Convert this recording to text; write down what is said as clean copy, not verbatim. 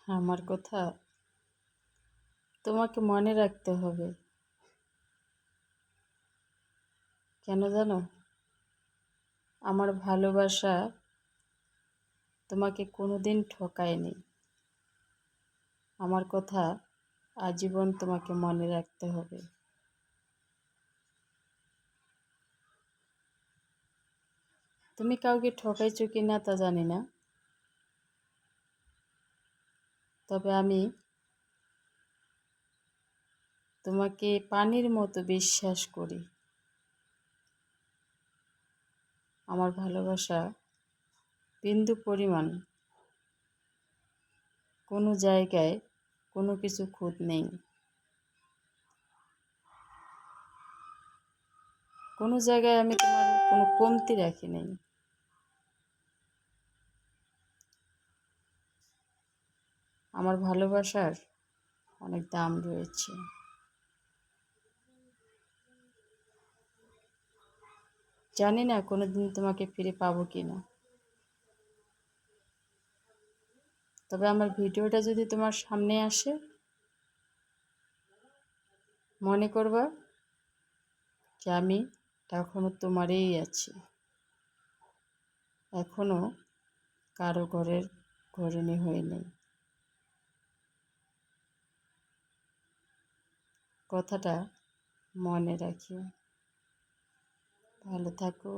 আমার কথা তোমাকে মনে রাখতে হবে। কেন জানো? আমার ভালোবাসা তোমাকে কোনোদিন ঠকায়নি। আমার কথা আজীবন তোমাকে মনে রাখতে হবে। তুমি কাউকে ঠকাইছো কি না তা জানি না, তবে আমি তোমাকে পানির মতো বিশ্বাস করি। আমার ভালোবাসা বিন্দু পরিমাণ কোনো জায়গায় কোনো কিছু খুঁত নেই। কোনো জায়গায় আমি তোমার কোনো কমতি রাখি নাই। আমার ভালোবাসার অনেক দাম রয়েছে। জানি না কোনোদিন তোমাকে ফিরে পাবো কি না, তবে আমার ভিডিওটা যদি তোমার সামনে আসে, মনে করবা যে আমি এখনো তোমারই আছি, এখনো কারো ঘরের ঘরণী হইনি। কথাটা মনে রাখিও। ভালো থাকো।